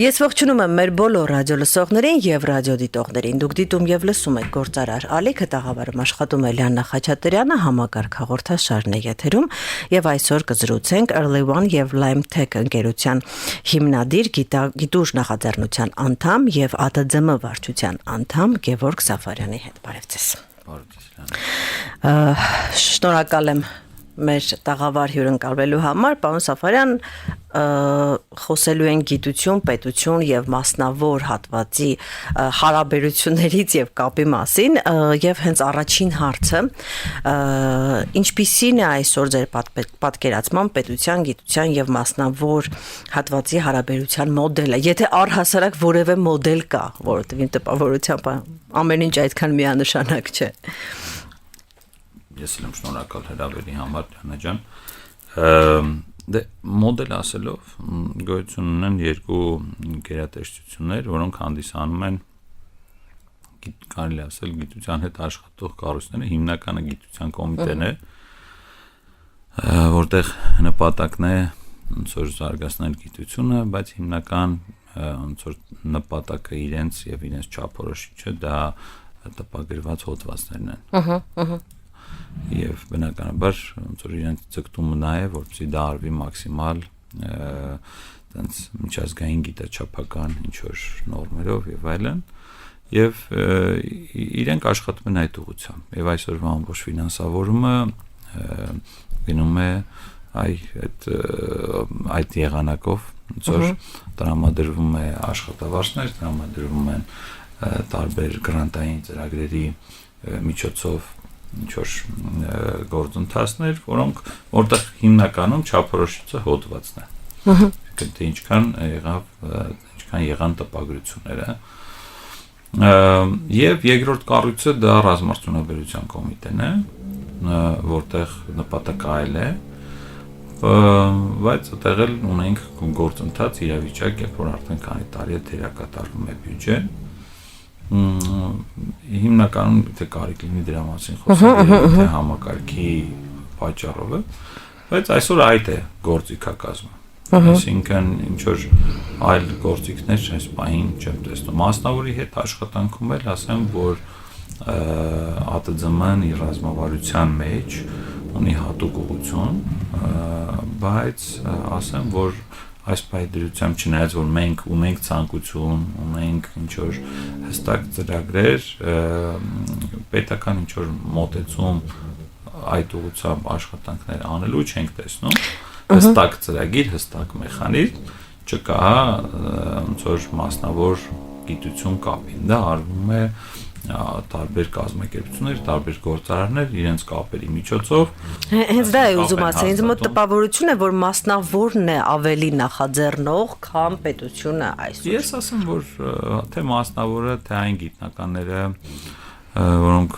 Ես ողջունում եմ մեր բոլոր ռադիո լսողներին եւ ռադիո դիտողներին։ Դուք դիտում եւ լսում եք Գործարար Ալիքը, տաղավարում աշխատում է Լիաննա Խաչատրյանը, համակարգ հաղորդաշարն է եթերում եւ այսօր կզրուցենք Early One եւ Lime Tech ընկերության հիմնադիր գիտուժ նախաձեռնության անդամ եւ ԱՏԶՄ վարչության անդամ Գևորգ Սաֆարյանի հետ։ Բարև ձեզ։ Շնորհակալ եմ մեր տաղավար հյուրընկալվելու համար, պարոն Սաֆարյան, խոսելու են գիտություն, պետություն եւ մասնավոր հատվածի հարաբերություններից եւ կապի մասին, եւ հենց առաջին հարցը, ինչպիսին է այսօր ձեր պատկերացման պետության, գիտության եւ մասնավոր հատվածի հարաբերության մոդելը, եթե առհասարակ որևէ մոդել կա, որովհետեւ իմ տպավորությամբ ամեն ինչ այդքան միանշանակ չէ։ Ես եմ շնորհակալ հրավերի համար, Դիանա ջան։ Դե մոդել ասելով գոյություն ունեն երկու գերատեսչություններ, որոնք հանդիսանում են կարելի ասել գիտության հետ աշխատող կառույցները, հիմնականը գիտության կոմիտեն է, որտեղ նպատակն է ոնց որ զարգացնել գիտությունը, բայց հիմնական ոնց որ նպատակը իրենց եւ իրենց չափորոշիչը դա տպագրված հոդվածներն են։ Եվ բնականաբար ոնց որ իրենց ցկտումը նա է, որպեսզի դա արվի մաքսիմալ տենց միջազգային գիտաչափական ինչ որ նորմերով եւ այլն, եւ իրենք աշխատում են այդ ուղղությամբ։ Եվ այսօրվա ամբողջ ֆինանսավորումը գնում է այդ եղանակով, ոնց որ տրամադրվում է աշխատավարձներ, տրամադրվում են տարբեր գրանտային ծրագրերի միջոցով ինչ-որ գործընթացներ, որտեղ հիմնականում չափորոշիչը հոդվածն է։ Դե ինչքան եղան տպագրությունները։ Եվ երկրորդ կառույցը դա ռազմարտունաբերության կոմիտեն է, որտեղ նպատակը այլ է, բայց այդտեղ էլ ունենք գործընթաց իրավիճակ, երբ որ արդեն քանի տարի է դերակատարվում է բյուջեն։ Հիմնականում թե կարիք լինի դրա մասին խոսել, թե համակարգի պատճառով է, բայց այսօր այդ է գործիքակազմը։ Այսինքն ինչ որ այլ գործիքներ այս պահին չեմ տեսնում։ Մասնավորի հետ աշխատանքում էլ ասեմ, որ ԱՏԶՄ-ն իր ռազմավարության մեջ ունի հատուկ ուղղություն, բայց ասեմ, որ այս պայդրությամբ չնայած որ մենք ունենք ցանկություն, ունենք ինչ որ հստակ ծրագրեր, պետական ինչ որ մոտեցում այդ ուղղությամբ աշխատանքներ անելու չենք տեսնում, հստակ ծրագիր, հստակ մեխանիզմ չկա, ոնց որ մասնավոր գիտություն կապին, դա արվում է տարբեր կազմակերպություններ, տարբեր գործարարներ իրենց կապերի միջոցով։ Հենց դա է ուզում ասել, ինձ մոտ տպավորություն է, որ մասնավորն է ավելի նախաձեռնող, քան պետությունը այսօր։ Ես ասեմ, որ թե մասնավորը, թե այն գիտնականները, որոնք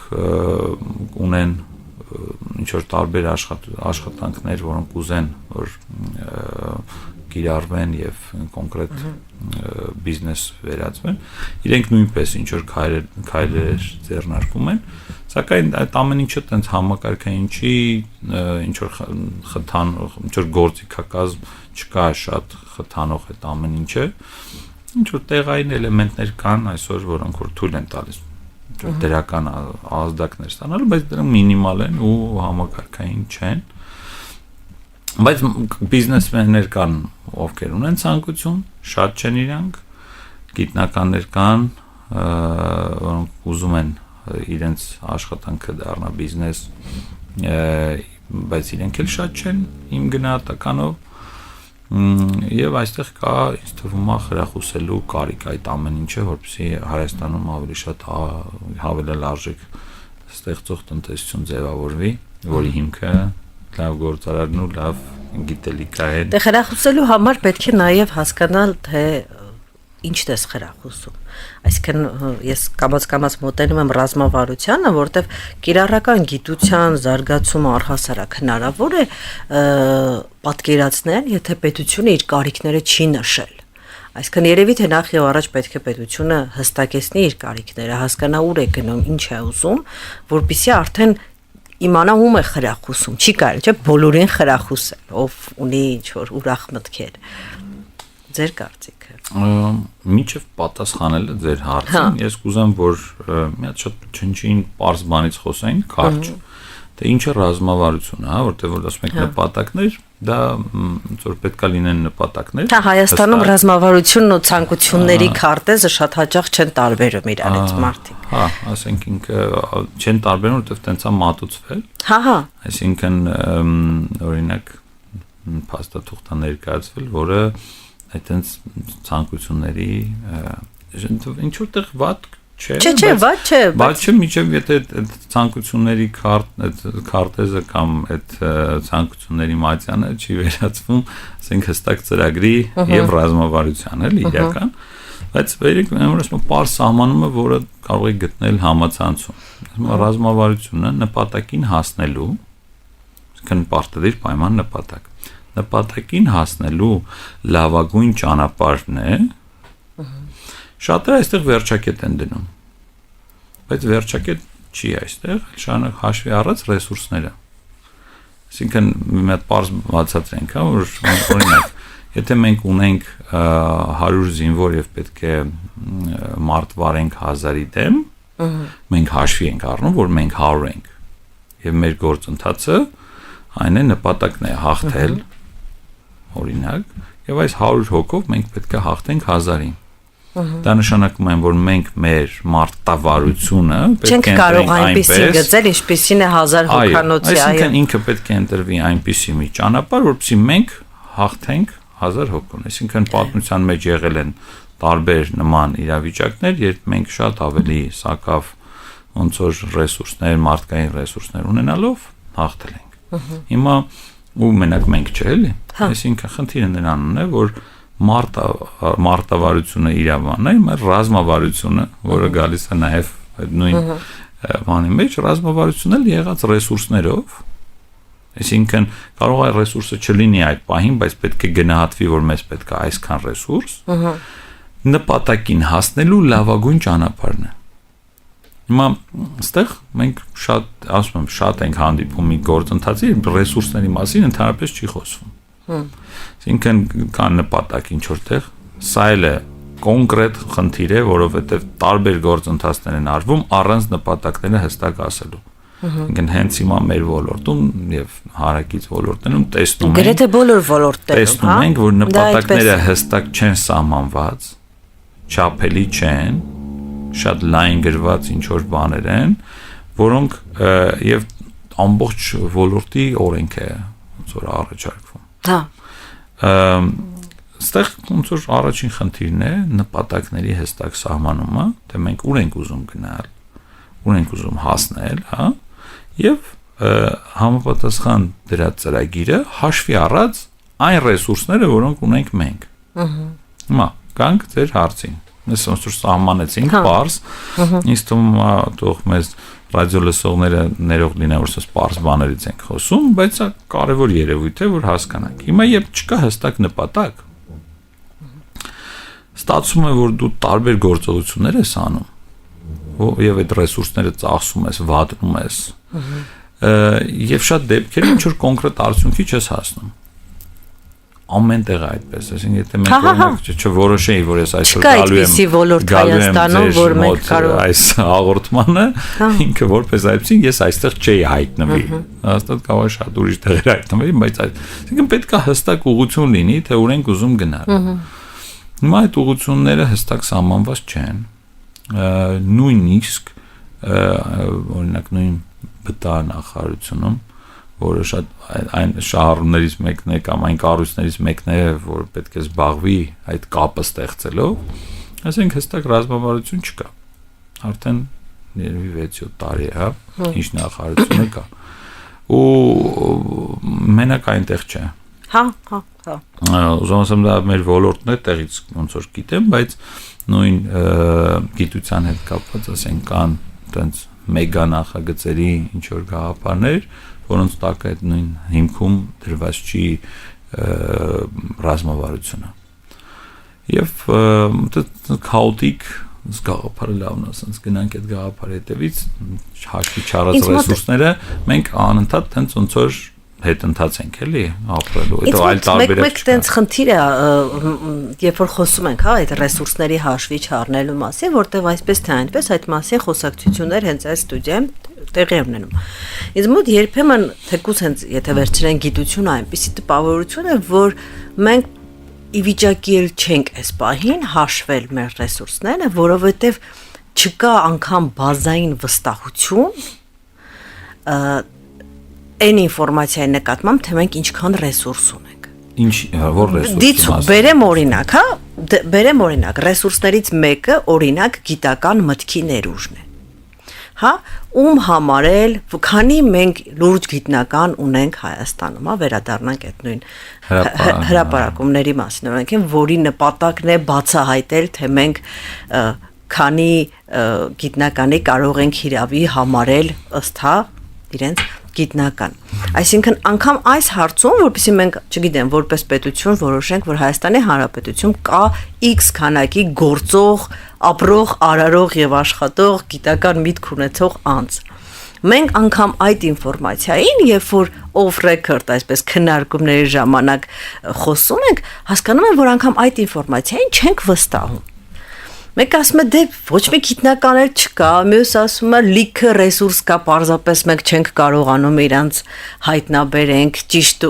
ունեն ինչ որ տարբեր աշխատանքներ, որոնք ուզեն որ կիրառվեն եւ կոնկրետ բիզնես վերածվեն, իրենք նույնպես ինչ որ քայլեր ձեռնարկում են, սակայն այդ ամեն ինչը տենց համակարգային չի, ինչ որ խթանող, ինչ որ գործիքակազմ չկա շատ խթանող այդ ամեն ինչը, ինչ որ տեղային էլեմենտներ կան այսօր, որոնք որ թույլ են տալիս դրական ազդակներ ստանալու, բայց դրանք մինիմալ են ու համակարգային չեն։ Բայց բիզնեսմեններ կան, ովքեր ունեն ցանկություն, շատ չեն իրանք, գիտնականներ կան, որոնք ուզում են իրենց աշխատանքը դառնա բիզնես, բայց իրենք էլ շատ չեն իմ գնահատականով, եւ այստեղ կա ինձ թվում է խրախուսելու կարիք այդ ամեն ինչը, որպեսզի Հայաստանում ավելի շատ հավելել արժեք ստեղծող տնտեսություն ձևավորվի, որի հիմքը լավ գործարարն ու լավ գիտելիքա է։ Դե խրախուսելու համար պետք է նաև հասկանալ, թե ինչն է խրախուսում։ Այսինքն ես կամաց մոտենում եմ ռազմավարությանը, որտեղ կիրառական գիտության զարգացումը առհասարակ հնարավոր է պատկերացնել, եթե պետությունը իր կարիքները չի նշել։ Այսինքն երևի թե նախ եւ առաջ պետք է պետությունը հստակեցնի իր կարիքները, հասկանա ուր է գնում, ինչ է ուզում, որpիսի արդեն իմանա ում է խրախուսում, չի կարելի չէ բոլորին խրախուսել, ով ունի ինչ որ ուրախ մտքեր։ Ձեր կարծիքը։ Միջև պատասխանելը ձեր հարցին, ես կուզեմ, որ մի հատ շատ չնչին པարզ բանից խոսային, կարճ։ Թե ինչ է ռազմավարությունը, հա, որտեղ որ ասում եք նպատակներ, դա որ պետքա լինեն նպատակներ։ Հա, Հայաստանում ռազմավարությունն ու ցանկությունների քարտեզը շատ հաճախ չեն տարբերում իրանից մարդիկ։ Հա, ասենք ինքը չեն տարբերում, որտեղ տենց է մատուցվել։ Հա։ Այսինքն օրինակ փաստաթուղթ ներկայացվել, որը այդտենց ցանկությունների ինչ որտեղ վատ Չէ, վատ չէ, բայց չէ, միջև եթե ցանկությունների քարտեզը կամ այդ ցանկությունների մատյանը չի վերածվում, ասենք հստակ ծրագրի եւ ռազմավարության, էլի իրական, բայց վերեք ասում պարզ սահմանումը, որը կարող եք գտնել համացանցում։ Ասում ռազմավարությունը նպատակին հասնելու, այսինքն պարտադիր պայման նպատակ։ Նպատակին հասնելու լավագույն ճանապարհն է։ Շատերը այստեղ վերջակետ են դնում, բայց վերջակետ չի այստեղ, շանակ հաշվի առած ռեսուրսները։ Այսինքն մի հատ պարզ բացատրենք, հա, որ օրինակ, եթե մենք ունենք 100 զինվոր եւ պետք է մարդ վարենք 1000-ի դեմ, մենք հաշվի ենք առնում, որ մենք 100 ենք։ Եվ մեր գործընթացը այն է նպատակն է հաղթել, օրինակ, եւ այս 100 հոգով մենք պետք է հաղթենք 1000-ին։ Դա նշանակում է, որ մենք մեր մարտավարությունը պետք է կարող այնպեսի գծել, ինչպեսին է 1000 հոգանոցի, այսինքն ինքը պետք է ընտրվի այնպեսի մի ճանապարհ, որպեսզի մենք հաղթենք 1000 հոգուն։ Այսինքն պատմության մեջ եղել են տարբեր նման իրավիճակներ, երբ մենք շատ ավելի սակավ ոնց որ ռեսուրսներ, մարդկային ռեսուրսներ ունենալով հաղթել ենք։ Հիմա ու մենակ մենք չէ, էլի։ Այսինքն խնդիրը նրանն է, որ մարտավարությունը իրավանն է, մեր ռազմավարությունը, որը գալիս է նաև այդ նույն բանի մեջ, ռազմավարությունն էլ եղած ռեսուրսներով, այսինքն կարող է ռեսուրսը չլինի այդ պահին, բայց պետք է գնահատվի, որ մեզ պետք է այսքան ռեսուրս, նպատակին հասնելու լավագույն ճանապարհն է։ Հիմա այստեղ մենք շատ, ասում եմ, շատ ենք հանդիպում մի գործընթացի, ռեսուրսների մասին ընդհանրապես չի խոսվում։ Այսինքն կան նպատակ ինչ որտեղ, սա էլ է կոնկրետ խնդիր է, որովհետև տարբեր գործընթացներ են արվում առանց նպատակները հստակ ասելու։ Այսինքն հենց հիմա մեր ոլորտում եւ հարակից ոլորտներում տեսնում ենք, գրեթե բոլոր ոլորտներում, տեսնում ենք, որ նպատակները հստակ չեն սահմանված, չափելի չեն, շատ լայն գրված ինչ որ բաներ են, որոնք եւ ամբողջ ոլորտի օրենք է ոնց որ առաջարկվում։ Հա։ Այստեղ ոնց որ առաջին խնդիրն է նպատակների հստակ սահմանումը, թե մենք ուր ենք ուզում գնալ, ուր ենք ուզում հասնել, հա, եւ համապատասխան դրա ծրագիրը հաշվի առած այն ռեսուրսները, որոնք ունենք մենք։ Հիմա գանք ձեր հարցին։ Մենք ոնց որ սահմանեցինք պարզ, ինձ թվում է թող մեզ ռադիո լսողները ներող լինեն, որ ասես պարզ բաներից ենք խոսում, բայց դա կարևոր երևույթ է, որ հասկանանք։ Հիմա երբ չկա հստակ նպատակ, ստացվում է, որ դու տարբեր գործողություններ ես անում, եւ այդ ռեսուրսները ծախսում ես, վատնում ես, եւ շատ դեպքերում ինչ որ կոնկրետ արդյունքի չես հասնում։ Ամեն տեղ այդպես, այսինքն եթե մենք օրինակ չորոշեի, որ ես այսօր այս հաղորդմանը, ինքը որպես այդպեսին ես այստեղ չէի հայտնվի։ Հաստատ կարող է շատ ուրիշ տեղեր հայտնվի, բայց այսինքն պետք է հստակ ուղղություն լինի, թե ուր ենք ուզում գնալ։ Հիմա այդ ուղղությունները հստակ սահմանված չեն։ Նույնիսկ օրինակ նույն ԲՏԱ նախարարությունում, որը շատ այն շահառուներից մեկն է կամ այն կառույցներից մեկն է, որ պետք է զբաղվի այդ կապը ստեղծելով, ասենք հստակ ռազմավարություն չկա։ Արդեն երևի 6-7 տարի է, հա, ինչ նախարարությունը կա։ Ու մենակ այնտեղ չէ։ Հա։ Ուզում ասեմ դա մեր ոլորտն է, տեղից ոնց որ գիտեմ, բայց նույն գիտության հետ կապված, ասենք կան այդպես մեգա նախագծերի ինչ որ գաղափարներ, որոնց տակ այդ նույն հիմքում դրված չի ռազմավարությունը։ Եվ քաոտիկ գաղափարը լավն է, ասենց գնանք այդ գաղափարի հետևից հաշվի չառած ռեսուրսները մենք անընդհատ տենց ոնց որ հետընթաց ենք էլի ապրելու, դա այլ տարբերակ մեկ տենց խնդիր է, երբ որ խոսում ենք, հա, այդ ռեսուրսների հաշվի չառնելու մասին, որտեղ այսպես թե այնպես այդ մասին խոսակցություններ հենց այս ստուդիայում տեղի ունենում։ Ինձ մոտ երբեմն թեկուզ հենց եթե վերցնենք գիտությունը այնպեսի տպավորություն է, որ մենք ի վիճակի չենք այս պահին հաշվել մեր ռեսուրսները, որովհետև չկա անգամ բազային վստահություն այն ինֆորմացիայի նկատմամբ, թե մենք ինչքան ռեսուրս ունենք։ Որ ռեսուրս։ Դիցու, բերեմ օրինակ, հա, բերեմ օրինակ, ռեսուրսներից մեկը օրինակ գիտական մտքի ներուժն է։ Հա, ում համար էլ, քանի մենք լուրջ գիտնական ունենք Հայաստանում, հա, վերադառնանք այդ նույն հրապարակումների մասին, օրինակ, որի նպատակն է բացահայտել, թե մենք քանի գիտնականի կարող ենք հիրավի համարել ըստ հա իրենց գիտնական։ Այսինքն անգամ այս հարցում, որպեսզի մենք, չգիտեմ, որպես պետություն որոշենք, որ Հայաստանի Հանրապետություն կա X քանակի գործող, ապրող, արարող եւ աշխատող գիտական միտք ունեցող անձ։ Մենք անգամ այդ ինֆորմացիային, երբ որ off record, այսպես քննարկումների ժամանակ խոսում ենք, հասկանում ենք, որ անգամ այդ ինֆորմացիային չենք վստահում։ Մեկ ասում է դե ոչ մի գիտնական էլ չկա, մյուս ասում է լիքը ռեսուրս կա, պարզապես մենք չենք կարողանում իրանց հայտնաբերենք, ճիշտ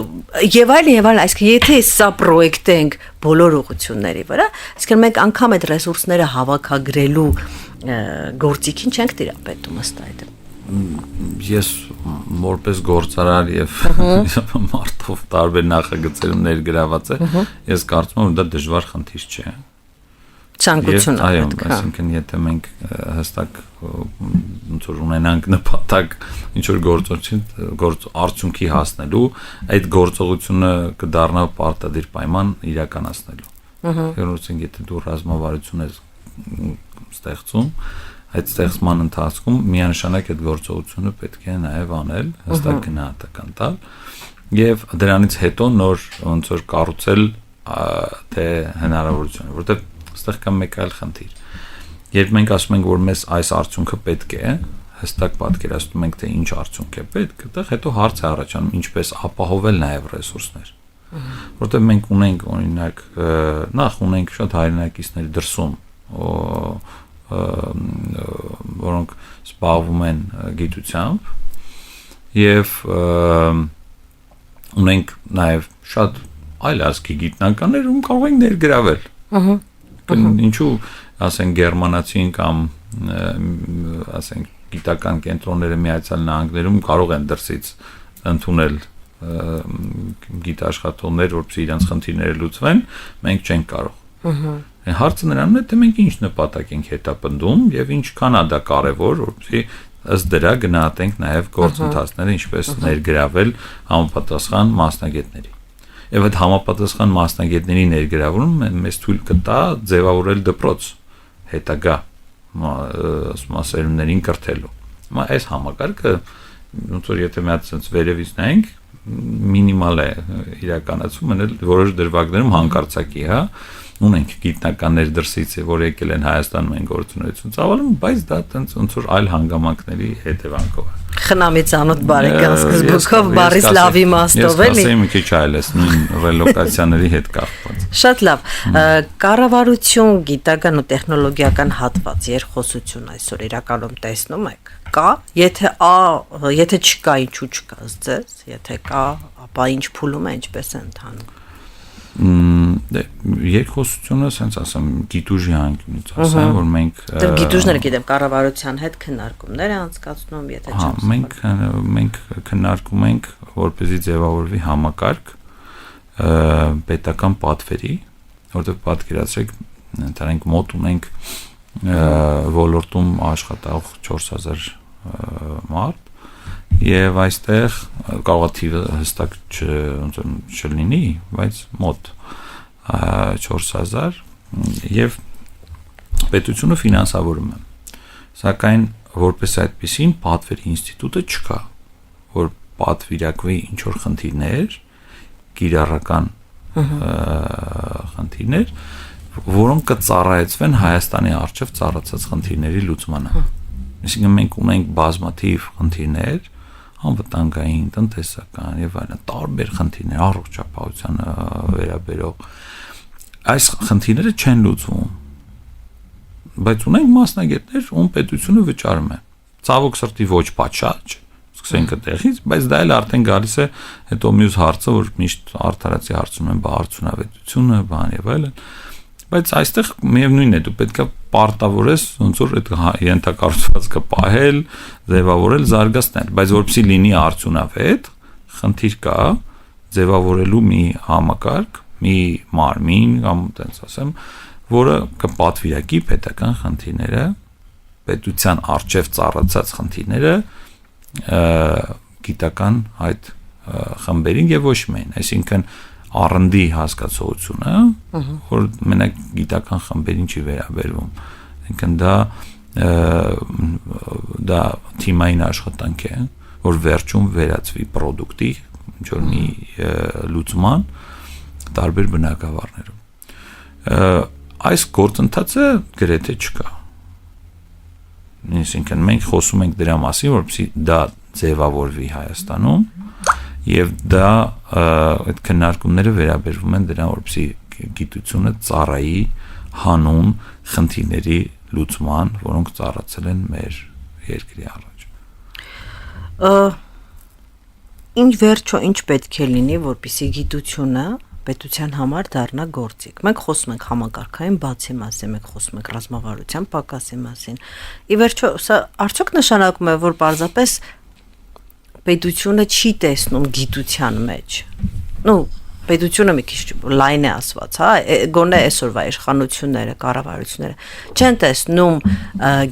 եւ այլն, այսինքն եթե սա պրոյեկտենք բոլոր ուղղությունների վրա, այսինքն մենք անգամ այդ ռեսուրսները հավաքագրելու գործիքին չենք տիրապետում ըստ այդ։ Ես որպես գործարար եւ մարդով տարբեր նախագծերում ներգրաված է, ես կարծում եմ դա դժվար խնդիր չէ։ Ցանկությունը պետք է։ Այսինքն եթե մենք հստակ ոնց որ ունենանք նպատակ ինչ որ գործ արդյունքի հասնելու, այդ գործողությունը կդառնա պարտադիր պայման իրականացնելու։ Երբ եթե դու ռազմավարություն ես ստեղծում, այդ ստեղծման ընթացքում միանշանակ այդ գործողությունը պետք է նաև անել, հստակ գնահատական տալ եւ դրանից հետո նոր ոնց որ կառուցել թե հնարավորությունը, որտեղ այստեղ կա մեկ այլ խնդիր։ Երբ մենք ասում ենք, որ մեզ այս արդյունքը պետք է, հստակ պատկերացնում ենք, թե ինչ արդյունք է պետք, այդտեղ հետո հարց է առաջանում, ինչպես ապահովել նաև ռեսուրսներ։ Որտեղ մենք ունենք օրինակ, նախ ունենք շատ հայրենակիցներ դրսում, որոնք զբաղվում են գիտությամբ եւ ունենք նաև շատ այլ ազգի գիտնականներ, ում կարող ենք ներգրավել։ Ինչու ասենք գերմանացին կամ ասենք գիտական կենտրոնները Միացյալ Նահանգներում կարող են դրսից ընդունել գիտաշխատողներ, որպեսզի իրենց խնդիրները լուծվեն, մենք չենք կարող։ Հարցը նրանում է, թե մենք ինչ նպատակ ենք հետապնդում եւ ինչքան է դա կարեւոր, որպեսզի ըստ դրա գնահատենք նաեւ գործընթացները, ինչպես ներգրավել համապատասխան մասնագետների։ Եվ այդ համապատասխան մասնագետների ներգրավումը մեզ թույլ կտա ձևավորել դպրոց հետագա սերունդներին կրթելու։ Հիմա այս համակարգը ոնց որ եթե մի հատ sense վերևից նայենք, մինիմալ է իրականացում մնել որոշ դրվագներում հանկարծակի, հա, ունենք գիտնականներ դրսից, որ եկել են Հայաստանում են գործունեություն ծավալում, բայց դա տենց ոնց որ այլ հանգամանքների հետևանքով է։ Խնամի ծանոթ բարեկամ սկզբունքով բարիս լավ իմաստով էլի։ Ես ասեմ մի քիչ այլ էս նույն ռելոկացիաների հետ կապված։ Շատ լավ։ Կառավարություն, գիտական ու տեխնոլոգիական հատված երկխոսություն այսօր իրականում տեսնում եք։ Կա, եթե չկա, ինչու չկա ձեզ, եթե կա, ապա ինչ փուլում է, ինչպես է ընթանում։ Դե երկխոսությունը ասենց ասեմ գիտուժի անկյունից ասեմ որ մենք գիտուժները գիտեմ կառավարության հետ քննարկումներ է անցկացնում եթե չեմ մենք քննարկում ենք որպեսզի ձևավորվի համակարգ պետական պատվերի որտեղ պատկերացրեք ընտրենք մոտ ունենք ոլորտում աշխատող 4000 մարդ եւ այստեղ կարող է թիվը հստակ չլինի, բայց մոտ 4000 եւ պետությունը ֆինանսավորում է։ Սակայն որպես այդպեսին պատվերի ինստիտուտը չկա, որ պատվիրակվի ինչ որ խնդիրներ, կիրառական խնդիրներ, որոնք կծառայեցվեն Հայաստանի առջև ծառացած խնդիրների լուծմանը։ Այսինքն մենք ունենք բազմաթիվ խնդիրներ անվտանգային, տնտեսական եւ այլն տարբեր խնդիրներ առողջապահությանը վերաբերող այս խնդիրները չեն լուծվում բայց ունենք մասնագետներ ում պետությունը վճարում է ցավոք սրտի ոչ պատշաճ սկսենք այդտեղից բայց դա էլ արդեն գալիս է հետո մյուս հարցը որ միշտ արդարացի հարցում են բարձունավետությունը բան եւ այլն բայց այստեղ միևնույնն է դու պետք է պարտավորես ոնց որ այդ ենթակառուցվածքը պահել, ձևավորել, զարգացնել, բայց որպեսզի լինի արդյունավետ, խնդիր կա ձևավորելու մի համակարգ, մի մարմին կամ տենց ասեմ, որը կպատվիրակի պետական խնդիրները, պետության արժև ծառացած խնդիրները գիտական այդ խմբերին եւ ոչ միայն, այսինքն R&D հասկացողությունը, որ մենակ գիտական խմբերին չի վերաբերվում։ Այսինքն դա թիմային աշխատանք է, որ վերջում վերածվի պրոդուկտի, ինչ որ մի լուծման տարբեր բնակավարներում։ Այս գործընթացը գրեթե չկա։ Այսինքն մենք խոսում ենք դրա մասին, որպեսզի դա ձևավորվի Հայաստանում եւ դա այդ քննարկումները վերաբերվում են դրան որպեսզի գիտությունը ծառայի հանուն խնդիրների լուծման, որոնք ծառացել են մեր երկրի առաջ։ Ինչ վերջո ինչ պետք է լինի, որպեսզի գիտությունը պետության համար դառնա գործիք։ Մենք խոսում ենք համակարգային բացի մասին, մենք խոսում ենք ռազմավարության պակասի մասին։ Ի վերջո, սա արդյոք նշանակում է, որ պարզապես պետությունը չի տեսնում գիտության մեջ։ Պետությունը մի քիչ լայն է ասված, հա, գոնե այսօրվա իշխանությունները, կառավարությունները չեն տեսնում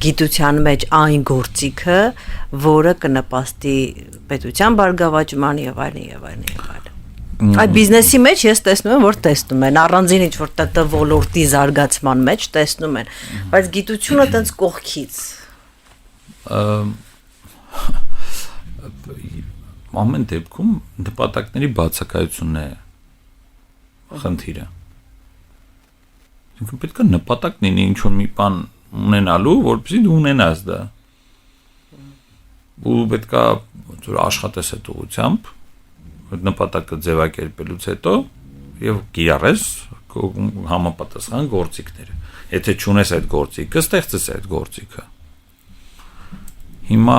գիտության մեջ այն գործիքը, որը կնպաստի պետության բարգավաճման եւ այլն եւ այլն եւ այլն։ Այդ բիզնեսի մեջ ես տեսնում եմ, որ տեսնում են, առանձին ինչ որ ՏՏ ոլորտի զարգացման մեջ տեսնում են, բայց գիտությունը տենց կողքից ամեն դեպքում նպատակների բացակայությունն է խնդիրը։ Ինքը պետք է նպատակ լինի ինչ որ մի բան ունենալու, որպեսզի դու ունենաս դա։ Ու պետք է որ աշխատես այդ ուղղությամբ, այդ նպատակը ձևակերպելուց հետո եւ կիրառես համապատասխան գործիքները։ Եթե չունես այդ գործիքը, ստեղծես այդ գործիքը։ Հիմա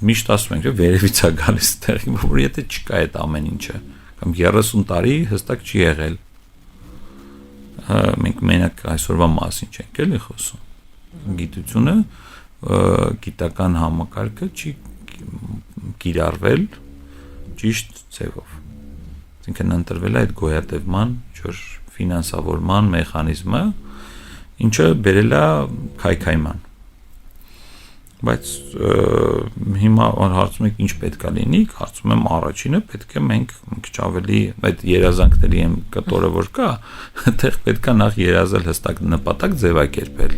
միշտ ասում ենք, վերևից է գալիս տեղի, որ եթե չկա այդ ամեն ինչը, կամ 30 տարի հստակ չի եղել։ Մենք մենակ այսօրվա մասին չենք էլի խոսում։ Գիտությունը, գիտական համակարգը չի կիրառվել ճիշտ ձևով։ Այսինքն ընտրվել է այդ գոյատևման, ինչ-որ ֆինանսավորման մեխանիզմը, ինչը բերել է քայքայման։ Բայց հիմա հարցում եք ինչ պետք է լինի, կարծում եմ առաջինը պետք է մենք մի քիչ ավելի այդ երազանքների եմ կտորը որ կա, այդտեղ պետք է նախ երազել հստակ նպատակ ձևակերպել։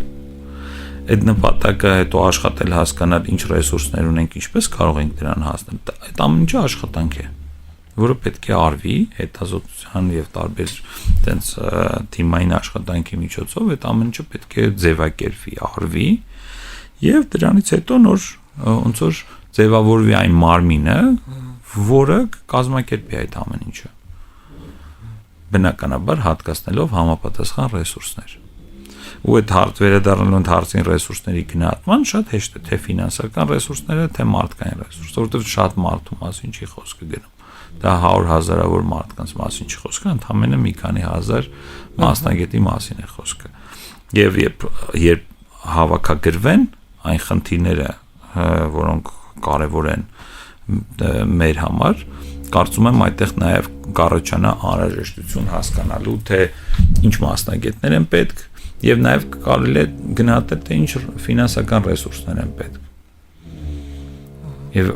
Այդ նպատակը հետո աշխատել հասկանալ ինչ ռեսուրսներ ունենք, ինչպես կարող ենք դրան հասնել։ Այդ ամեն ինչը աշխատանք է, որը պետք է արվի հետազոտության եւ տարբեր այդպես թիմային աշխատանքի միջոցով, այդ ամեն ինչը պետք է ձևակերպվի, արվի Եվ դրանից հետո նոր ոնց որ ձևավորվի այն մարմինը, որը կազմակերպի այդ ամեն ինչը։ Բնականաբար հատկացնելով համապատասխան ռեսուրսներ։ Ու այդ վերադառնալու այդ հարցին ռեսուրսների գնահատման շատ հեշտ է, թե ֆինանսական ռեսուրսները, թե մարդկային ռեսուրսները, որովհետև շատ մարդու մասին չի խոսքը գնում։ Դա 100,000-ավոր մարդկանց մասին չի խոսքը, ընդամենը մի քանի հազար մասնագետի մասին է խոսքը։ Եվ երբ հավաքագրվեն այն խնդիրները, որոնք կարևոր են մեր համար, կարծում եմ այդտեղ նաև կառաջանա անհրաժեշտություն հասկանալու, թե ինչ մասնագետներ են պետք եւ նաև կարելի է գնահատել, թե ինչ ֆինանսական ռեսուրսներ են պետք։ Եվ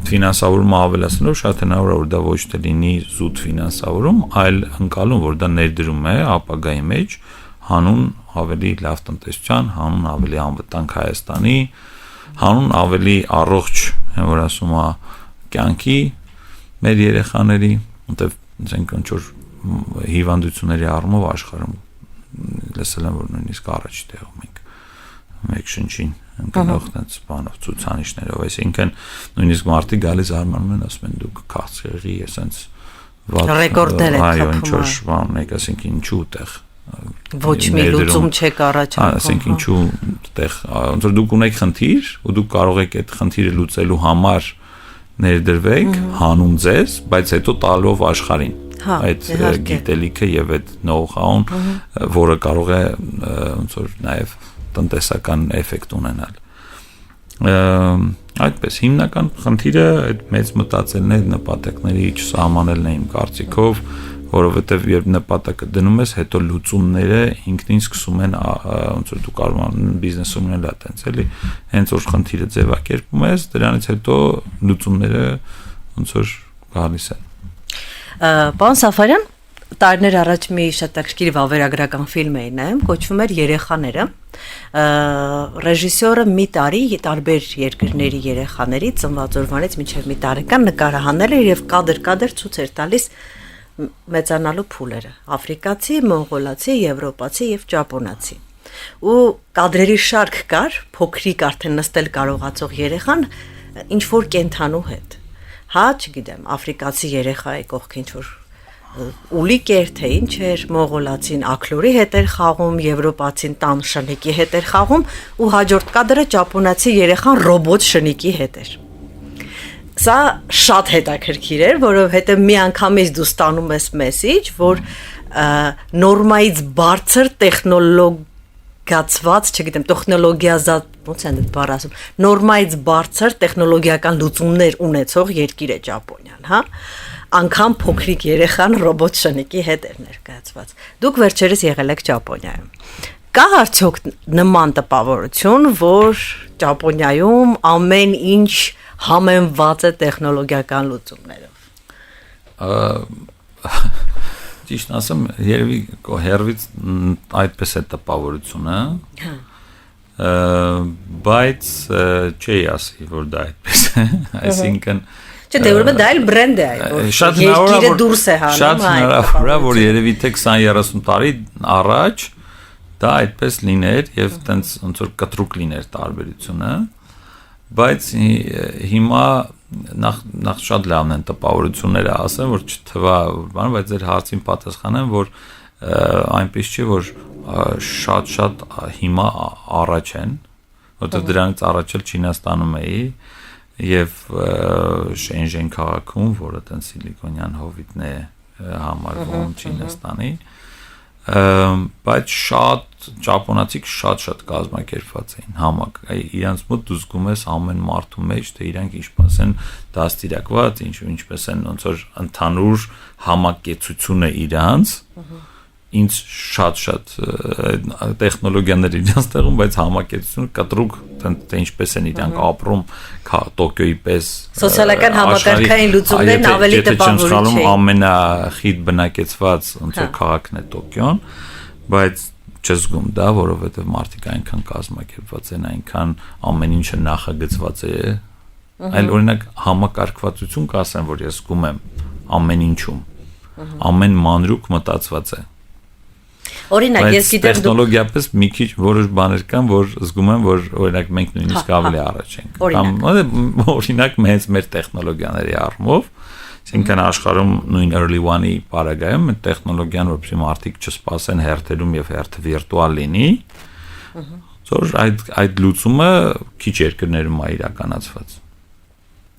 ֆինանսավորումը ավելացնելով շատ հնարավոր է որ դա ոչ թե լինի զուտ ֆինանսավորում, այլ ընկալում, որ դա ներդրում է ապագայի մեջ հանուն ավելի լավ տնտեսության, հանուն ավելի անվտանգ Հայաստանի, հանուն ավելի առողջ, որ ասում է, կյանքի մեր երեխաների, որտեղ ասենք ինչ որ հիվանդությունների առումով աշխարհում լսել եմ որ նույնիսկ առաջ տեղում ենք մեկ շնչին ընկնող տենց բանով ցուցանիշներով, այսինքն նույնիսկ մարդիկ գալիս արմանում են, ասում են դուք քաղցրեղի էսենց ռեկորդներ եք այո, ինչ որ բան եք, ասենք ինչու տեղ ոչ մի լուծում չեք առաջանում, ասենք ինչու տեղ ոնց որ դուք ունեք խնդիր ու դուք կարող եք այդ խնդիրը լուծելու համար ներդրվեք հանուն ձեզ, բայց հետո տալով աշխարհին այդ գիտելիքը եւ այդ know-how-ն, որը կարող է ոնց որ նաեւ տնտեսական էֆեկտ ունենալ։ Այդպես հիմնական խնդիրը այդ մեծ մտածելներ, նպատակների չսահմանելն է իմ կարծիքով, որովհետեւ երբ նպատակը դնում ես, հետո լուծումները ինքնին սկսում են ոնց որ դու կարող ես բիզնեսում ունենալ այտենց էլի, հենց որ խնդիրը ձևակերպում ես, դրանից հետո լուծումները ոնց որ գալիս են։ Պարոն Սաֆարյան, տարիներ առաջ մի շատ տակշկիր վավերագրական ֆիլմ էի նայում, կոչվում էր Երեխաները։ Ռեժիսորը մի տարի տարբեր երկրների երեխաների ծնված օրվանից մինչև մի տարեկան նկարահանել էր եւ կադր ցույց էր տալիս մեծանալու փուլերը՝ աֆրիկացի, մոնղոլացի, եվրոպացի եւ ճապոնացի։ Ու կադրերի շարք կար, փոքրիկ արդեն նստել կարողացող երեխան ինչ որ կենթանու հետ։ Հա, չգիտեմ, աֆրիկացի երեխա է կողքին ինչ որ ուլիկ էր, թե ինչ էր, մոնղոլացին աքլորի հետ էր խաղում, եվրոպացին տան շնիկի հետ էր խաղում ու հաջորդ կադրը ճապոնացի երեխան ռոբոտ շնիկի հետ էր։ Սա շատ հետաքրքիր էր, որովհետև մի անգամից դու ստանում ես մեսեջ, որ նորմայից բարձր տեխնոլոգիացված, չգիտեմ, տեխնոլոգիազատ, ոնց են դա բառը ասում, նորմայից բարձր տեխնոլոգիական լուծումներ ունեցող երկիր է Ճապոնիան, հա։ Անգամ փոքրիկ երեխան ռոբոտ շնիկի հետ էր ներկայացված։ Դուք վերջերս եղել եք Ճապոնիայում։ Կա արդյոք նման տպավորություն, որ Ճապոնիայում ամեն ինչ համեմված է տեխնոլոգիական լուծումներով։ Ճիշտ ասեմ, երևի հերվից այդպես է տպավորությունը, բայց չի ասի, որ դա այդպես է, այսինքն Չէ, դե ուրեմն դա էլ բրենդ է, որ երկիրը դուրս է հանում, շատ հնարավոր է, որ երևի թե 20-30 տարի առաջ դա այդպես լիներ եւ տենց ոնց որ կտրուկ լիներ տարբերությունը, բայց հիմա նախ շատ լավն են տպավորությունները ասեմ, որ չթվա բան, բայց ձեր հարցին պատասխանեմ, որ այնպես չի, որ շատ հիմա առաջ են, որտեղ դրանից առաջ էլ Չինաստանում էի եւ Շենժեն քաղաքում, որը տենց սիլիկոնյան հովիտն է համարվում Չինաստանի, բայց շատ ճապոնացիք շատ կազմակերպված էին համակ, իրանց մոտ դու զգում ես ամեն մարդու մեջ, թե իրանք ինչպես են դաստիարակված, ինչպես են ոնց որ ընդհանուր համակեցությունը իրանց, ինձ շատ տեխնոլոգիաներ իրանց տեղում, բայց համակեցությունը կտրուկ թե ինչպես են իրանք ապրում Տոկիոյի պես սոցիալական համակարգային լուծումներն ավելի տպավորիչ էին, ամենախիտ բնակեցված ոնց որ քաղաքն է Տոկիոն, բայց չզգում դա, որովհետև մարդիկ այնքան կազմակերպված են, այնքան ամեն ինչը նախագծված է, այլ օրինակ համակարգվածություն կասեմ, որ ես զգում եմ ամեն ինչում, ամեն մանրուք մտածված է։ Օրինակ, ես գիտեմ տեխնոլոգիապես մի քիչ որոշ բաներ կան, որ զգում եմ, որ օրինակ մենք նույնիսկ ավելի առաջ ենք։ Կամ օրինակ մեր տեխնոլոգիաների առումով, այսինքն աշխարհում նույն early one-ի պարագայում այդ տեխնոլոգիան, որպեսզի մարդիկ չսպասեն հերթերում եւ հերթը վիրտուալ լինի, որ այդ լուծումը քիչ երկրներում է իրականացված։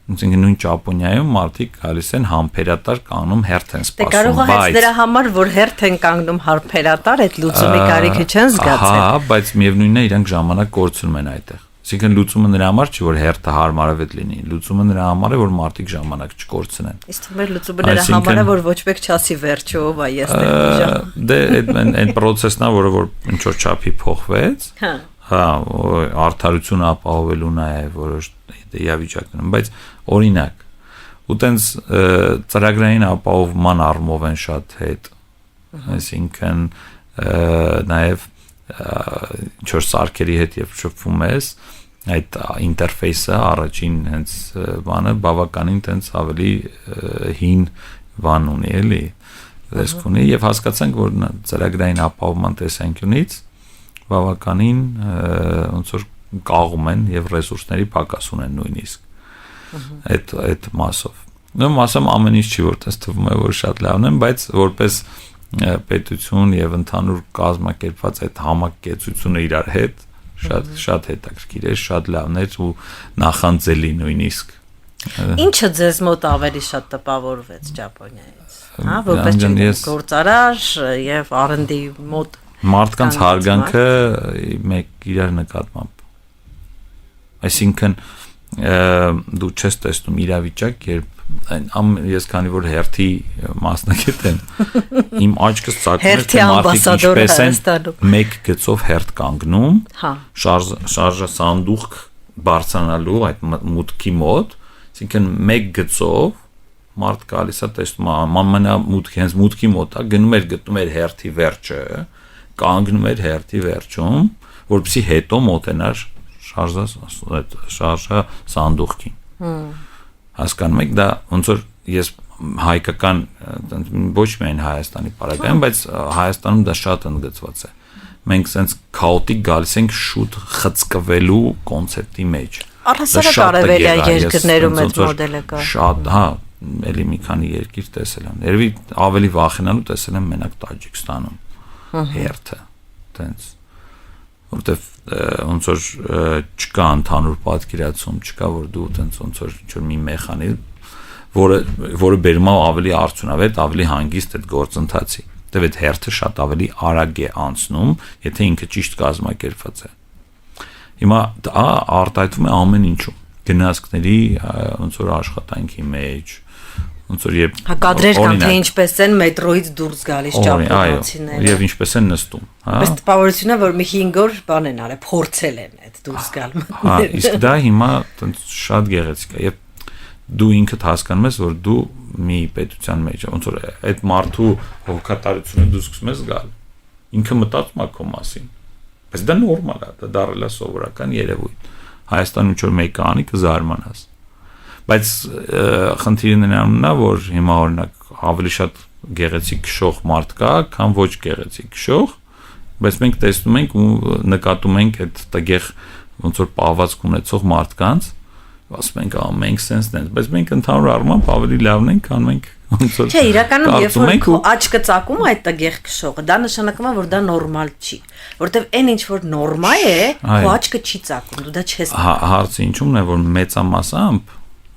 Այսինքն նույն Ճապոնիայում մարդիկ գալիս են համբերատար կանգնում հերթ են սպասում, բայց կարող է հենց դրա համար, որ հերթ են կանգնում համբերատար, այդ լուծումի կարիքը չեն զգացել։ Հա, բայց միևնույնն է, իրանք ժամանակ կորցնում են այդտեղ։ Այսինքն լուծումը նրա համար չի, որ հերթը հարմարավետ լինի, լուծումը նրա համար է, որ մարդիկ ժամանակ չկորցնեն։ Իսկ թվում է լուծումը նրա համար է, որ ոչ մեկ չասի վերջո, վայ, ես տեղ դե այդ process-ն է, որը ինչ որ չափի փոխվեց։ Հա, արդարությունը ապահովելու նաև որոշ իրավիճակներում, բայց օրինակ ու տենց ծրագրային ապահովման առումով են շատ հետ, այսինքն նաև ինչ որ սարքերի հետ երբ շփվում ես, այդ ինտերֆեյսը առաջին հենց բանը բավականին տենց ավելի հին բան ունի, էլի տեսք ունի եւ հասկացանք, որ ծրագրային ապահովման տեսանկյունից բավականին ոնց որ կաղում են եւ ռեսուրսների պակաս ունեն նույնիսկ այդ մասով։ Նույն մասում ամեն ինչ չի որ տես թվում է որ շատ լավն են, բայց որպես պետություն եւ ընդհանուր կազմակերպված այդ համակեցությունը իրար հետ շատ հետաքրքիր է, շատ լավն է ու նախանձելի նույնիսկ։ Ինչը ձեզ մոտ ավելի շատ տպավորվեց Ճապոնիայից, հա, որպես գործարար եւ R&D մոտ մարդկանց հարգանքը մեկ իրար նկատմամբ։ Այսինքն դու չես տեսնում իրավիճակ, երբ ես քանի որ հերթի մասնակից եմ, իմ աչքս ծակում է թե մարդիկ ինչպես են մեկ գծով հերթ կանգնում, շարժը սանդուղք բարձրանալու այդ մուտքի մոտ, այսինքն մեկ գծով մարդ գալիս է տեսնում ամենա մուտքի հենց մուտքի մոտ է գնում էր գտնում էր հերթի վերջը, կանգնում էր հերթի վերջում, որպեսզի հետո մոտենար շարժը սանդուղքին։ Հասկանում եք, դա ոնց որ ես հայկական ոչ միայն Հայաստանի պարագայում, բայց Հայաստանում դա շատ ընդգծված է։ Մենք sense քաոտիկ գալիս ենք շուտ խցկվելու կոնցեպտի մեջ։ Առհասարակ արևելյան երկրներում այդ մոդելը կա։ Շատ, հա, էլի մի քանի երկիր տեսել եմ։ Երևի ավելի վախենալու տեսել եմ մենակ Տաջիկստանում։ Հերթը, տենց որտեվ ոնց որ չկա ընդհանուր պատկերացում, չկա որ դու տենց ոնց որ ինչ-որ մի մեխանիզմ, որը բերում է ավելի արդյունավետ, ավելի հանգիստ այդ գործընթացի։ Դե այդ հերթը շատ ավելի արագ է անցնում, եթե ինքը ճիշտ կազմակերպված է։ Հիմա դա արտահայտվում է ամեն ինչում, գնացքների ոնց որ աշխատանքի մեջ, ոնց որ երբ կադրեր կան թե ինչպես են մետրոյից դուրս գալիս ճապոնացիները եւ ինչպես են նստում, հա։ Բայց տպավորությունն է որ մի 5 օր բան են արել, փորձել են այդ դուրս գալ մտնել։ Հա, իսկ դա հիմա շատ գեղեցիկ է եւ դու ինքդ հասկանում ես որ դու մի պետության մեջ ոնց որ այդ մարդու հոգատարությունը դու սկսում ես գալ։ Ինքը մտածում է քո մասին։ Բայց դա նորմալ է, դա դառել է սովորական երևույթ։ Հայաստանում ինչ որ մեկը անի կզարմանաս։ Բայց խնդիրն նրանն է, որ հիմա օրինակ ավելի շատ գեղեցիկ քշող մարդ կա, քան ոչ գեղեցիկ քշող, բայց մենք տեսնում ենք ու նկատում ենք այդ տգեղ ոնց որ պահվածք ունեցող մարդկանց, ասում ենք մենք sense-ն ենք, բայց մենք ընդհանուր առմամբ ավելի լավն ենք, քան մենք ոնց որ։ Չէ, իրականում երբ որ քո աչքը ծակում է այդ տգեղ քշողը, դա նշանակում է, որ դա նորմալ չի, որտեվ այն ինչ որ նորմալ է, քո աչքը չի ծակում, դու դա չես։ Հարցը ինչու՞մն է, որ մեծամասամբ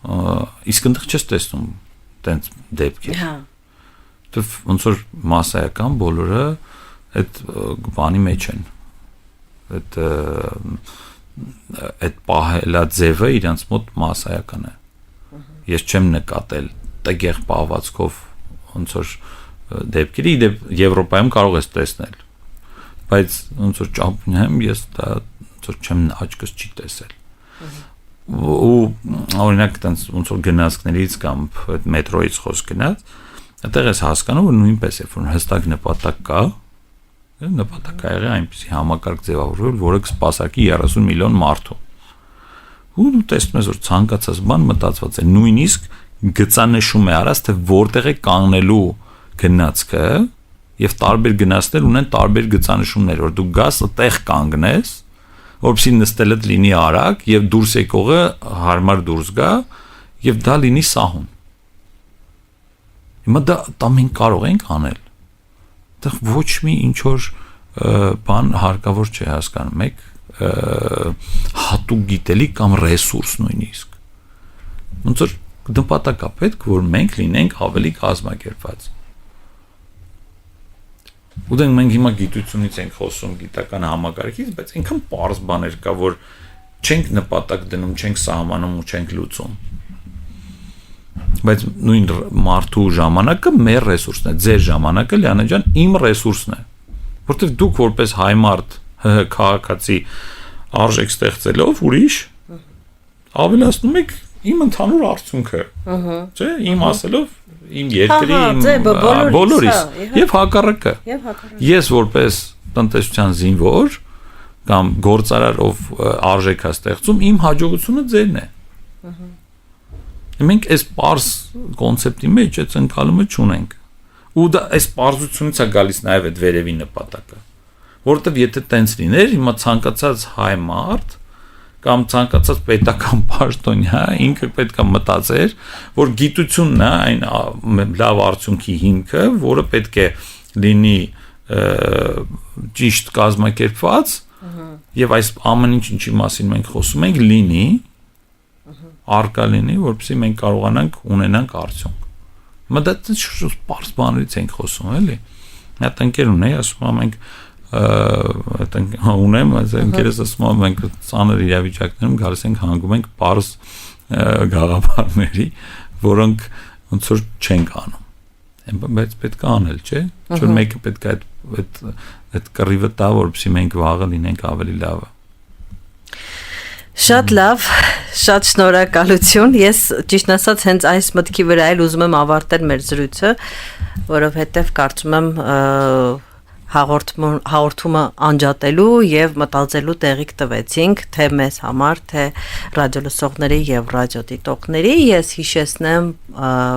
իսկ այնտեղ չես տեսնում տենց դեպքեր։ Հա։ Դու ոնց որ մասսայական բոլորը այդ բանի մեջ են։ Այդ պահելաձևը իրանց մոտ մասսայական է։ Ես չեմ նկատել տգեղ պահվածքով ոնց որ դեպքերի, դեպ Եվրոպայում կարող ես տեսնել։ Բայց ոնց որ Ճապոնիայում ես դա ոնց որ չեմ աչքս չի տեսել։ Ու օրինակ տենց ոնց որ գնացքներից կամ այդ մետրոյից խոսք գնաց, այդտեղ ես հասկանում որ նույնպես է, որ հստակ նպատակ կա, նպատակը եղել այնպեսի համակարգ ձևավորել, որը կսպասարկի 30 միլիոն մարդու։ Ու դու տեսնում ես որ ցանկացած բան մտածված է, նույնիսկ գծանշում է արած թե որտեղ է կանգնելու գնացքը եւ տարբեր գնացներ ունեն տարբեր գծանշումներ, որ դու գաս այդտեղ կանգնես, որպեսզի նստելդ լինի արագ եւ դուրս եկողը հարմար դուրս գա եւ դա լինի սահուն։ Հիմա դա մենք կարող ենք անել։ Դա ոչ մի ինչ որ բան հարկավոր չէ, հասկանում եք, հատուկ գիտելիք կամ ռեսուրս նույնիսկ։ Ոնց որ նպատակ է պետք, որ մենք լինենք ավելի կազմակերպված։ Ու դենք մենք հիմա գիտությունից ենք խոսում, գիտական համակարգից, բայց այնքան պարզ բաներ կա, որ չենք նպատակ դնում, չենք սահմանում ու չենք լուծում։ Բայց նույն մարդու ժամանակը մեր ռեսուրսն է, ձեր ժամանակը Լիանա ջան իմ ռեսուրսն է, որտեղ դուք որպես հայ մարդ քաղաքացի արժեք ստեղծելով ուրիշ ավելացնում եք իմ ընդհանուր արդյունքը, չէ, իմ ասելով իմ երկրի բոլորիս եւ հակառակը։ Ես որպես տնտեսության զինվոր կամ գործարար ով արժեք է ստեղծում, իմ հաջողությունը ձերն է։ Մենք այս պարզ կոնցեպտի մեջ այդ ընկալումը չունենք։ Ու դա այս պարզությունից է գալիս նաև այդ վերևի նպատակը, որովհետև եթե տենց լիներ, հիմա ցանկացած հայ մարդ կամ ցանկացած պետական պաշտոնյա ինքը պետք է մտածեր, որ գիտությունն է այն լավ արդյունքի հիմքը, որը պետք է լինի ճիշտ կազմակերպված եւ այս ամեն ինչի մասին մենք խոսում ենք լինի արկա լինի, որպեսզի մենք կարողանանք ունենանք արդյունք։ Մտածած շուտ պարզ բաներից ենք խոսում, էլի։ Մի հատ ընկեր ունեի, ասում եմ մենք ունեմ, այս ընկերս ասում եմ մենք ծանր իրավիճակներում գալիս ենք հանգում ենք պարզ գաղափարների, որոնք ոնց որ չենք անում։ Բայց պետք է անել, չէ՞։ Որ մեկը պետք է այդ կռիվը տա, որպեսզի մենք վաղը լինենք ավելի լավը։ Շատ լավ, շատ շնորհակալություն։ Ես ճիշտ ասած հենց այս մտքի վրա էլ ուզում եմ ավարտել մեր զրույցը, որովհետև կարծում եմ հաղորդումը անջատելու եւ մտածելու տեղիք տվեցինք թե մեզ համար, թե ռադիոլսողների եւ ռադիոդիտողների։ Ես հիշեցնեմ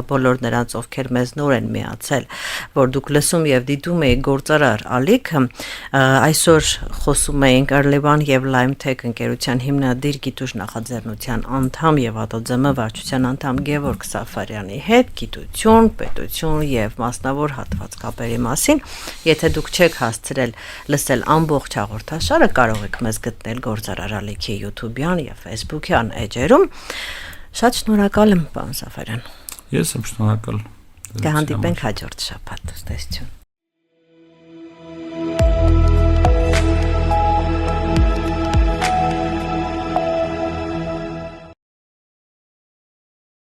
բոլոր նրանց, ովքեր մեզ նոր են միացել, որ դուք լսում եւ դիտում եք Գործարար ալիքը։ Այսօր խոսում էինք Early-One եւ Lime-Tech ընկերության հիմնադիր գիտուժ նախաձեռնության անդամ եւ ԱՏԶՄ վարչության անդամ Գևորգ Սաֆարյանի հետ գիտություն, պետություն եւ մասնավոր հատված կապերի մասին։ Եթե դուք չեք հասցրել լսել ամբողջ հաղորդաշարը, կարող եք մեզ գտնել Գործարար ալիքի YouTube-յան եւ Facebook-յան էջերում։ Շատ շնորհակալ եմ, պարոն Սաֆարյան։ Ես եմ շնորհակալ։ Կհանդիպենք հաջորդ շաբաթ։ Տեսություն։